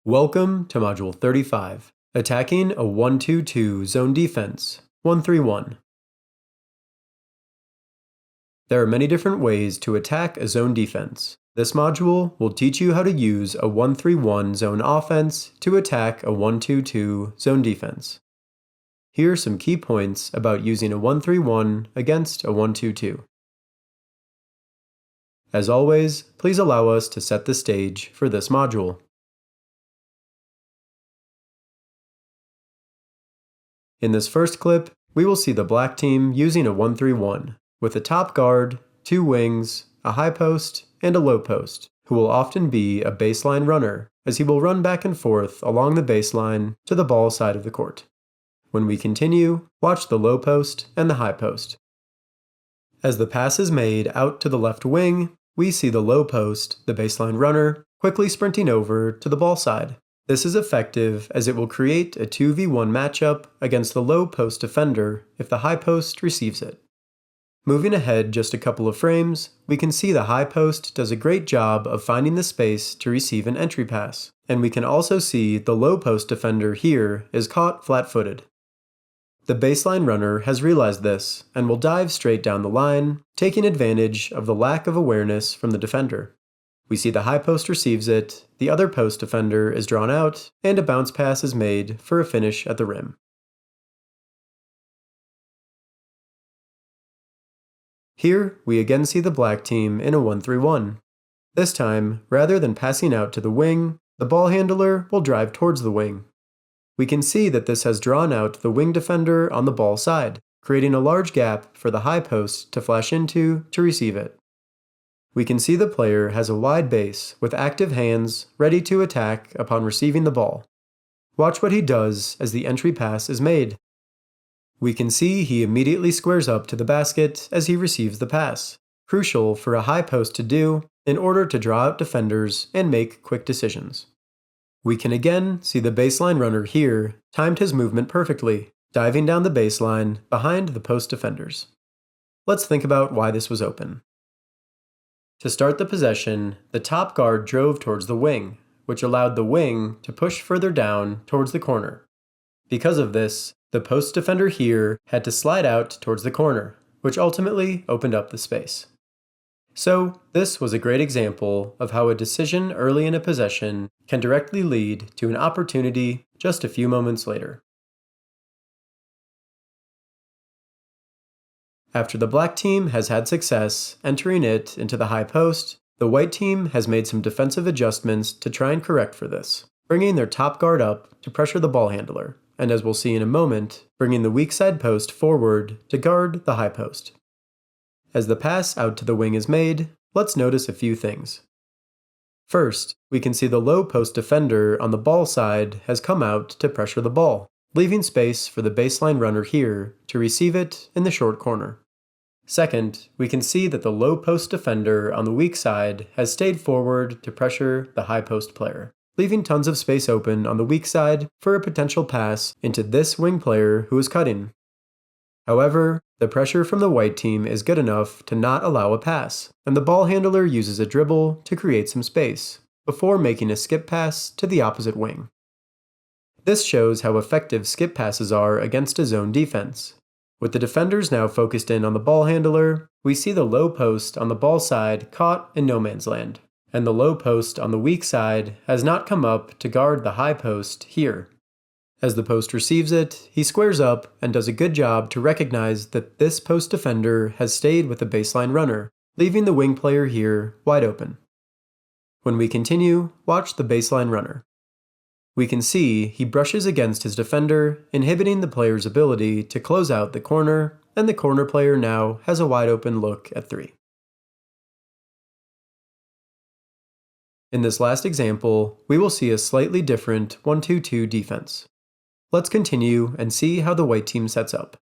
Welcome to Module 35, Attacking a 1-2-2 Zone Defense, 1-3-1. There are many different ways to attack a zone defense. This module will teach you how to use a 1-3-1 zone offense to attack a 1-2-2 zone defense. Here are some key points about using a 1-3-1 against a 1-2-2. As always, please allow us to set the stage for this module. In this first clip, we will see the black team using a 1-3-1, with a top guard, 2 wings, a high post, and a low post, who will often be a baseline runner, as he will run back and forth along the baseline to the ball side of the court. When we continue, watch the low post and the high post. As the pass is made out to the left wing, we see the low post, the baseline runner, quickly sprinting over to the ball side. This is effective as it will create a 2v1 matchup against the low post defender if the high post receives it. Moving ahead just a couple of frames, we can see the high post does a great job of finding the space to receive an entry pass, and we can also see the low post defender here is caught flat-footed. The baseline runner has realized this and will dive straight down the line, taking advantage of the lack of awareness from the defender. We see the high post receives it, the other post defender is drawn out, and a bounce pass is made for a finish at the rim. Here, we again see the black team in a 1-3-1. This time, rather than passing out to the wing, the ball handler will drive towards the wing. We can see that this has drawn out the wing defender on the ball side, creating a large gap for the high post to flash into to receive it. We can see the player has a wide base with active hands ready to attack upon receiving the ball. Watch what he does as the entry pass is made. We can see he immediately squares up to the basket as he receives the pass, crucial for a high post to do in order to draw out defenders and make quick decisions. We can again see the baseline runner here timed his movement perfectly, diving down the baseline behind the post defenders. Let's think about why this was open. To start the possession, the top guard drove towards the wing, which allowed the wing to push further down towards the corner. Because of this, the post defender here had to slide out towards the corner, which ultimately opened up the space. So, this was a great example of how a decision early in a possession can directly lead to an opportunity just a few moments later. After the black team has had success entering it into the high post, the white team has made some defensive adjustments to try and correct for this, bringing their top guard up to pressure the ball handler, and as we'll see in a moment, bringing the weak side post forward to guard the high post. As the pass out to the wing is made, let's notice a few things. First, we can see the low post defender on the ball side has come out to pressure the ball, leaving space for the baseline runner here to receive it in the short corner. Second, we can see that the low post defender on the weak side has stayed forward to pressure the high post player, leaving tons of space open on the weak side for a potential pass into this wing player who is cutting. However, the pressure from the white team is good enough to not allow a pass, and the ball handler uses a dribble to create some space, before making a skip pass to the opposite wing. This shows how effective skip passes are against a zone defense. With the defenders now focused in on the ball handler, we see the low post on the ball side caught in no man's land, and the low post on the weak side has not come up to guard the high post here. As the post receives it, he squares up and does a good job to recognize that this post defender has stayed with the baseline runner, leaving the wing player here wide open. When we continue, watch the baseline runner. We can see he brushes against his defender, inhibiting the player's ability to close out the corner, and the corner player now has a wide open look at 3. In this last example, we will see a slightly different 1-2-2 defense. Let's continue and see how the white team sets up.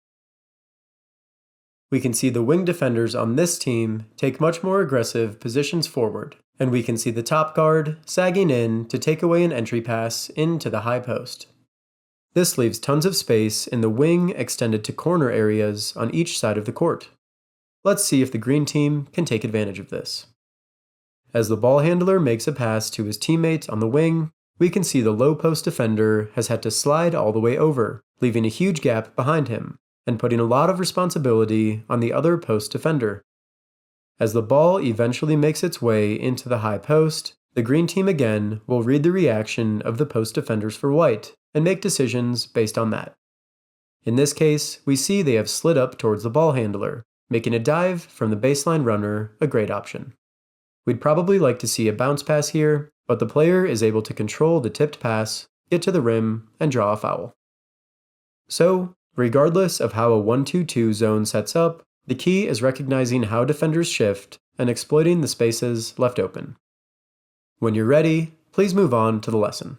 We can see the wing defenders on this team take much more aggressive positions forward, and we can see the top guard sagging in to take away an entry pass into the high post. This leaves tons of space in the wing extended to corner areas on each side of the court. Let's see if the green team can take advantage of this. As the ball handler makes a pass to his teammate on the wing, we can see the low post defender has had to slide all the way over, leaving a huge gap behind him, and putting a lot of responsibility on the other post defender. As the ball eventually makes its way into the high post, the green team again will read the reaction of the post defenders for white and make decisions based on that. In this case, we see they have slid up towards the ball handler, making a dive from the baseline runner a great option. We'd probably like to see a bounce pass here, but the player is able to control the tipped pass, get to the rim, and draw a foul. So, regardless of how a 1-2-2 zone sets up, the key is recognizing how defenders shift and exploiting the spaces left open. When you're ready, please move on to the lesson.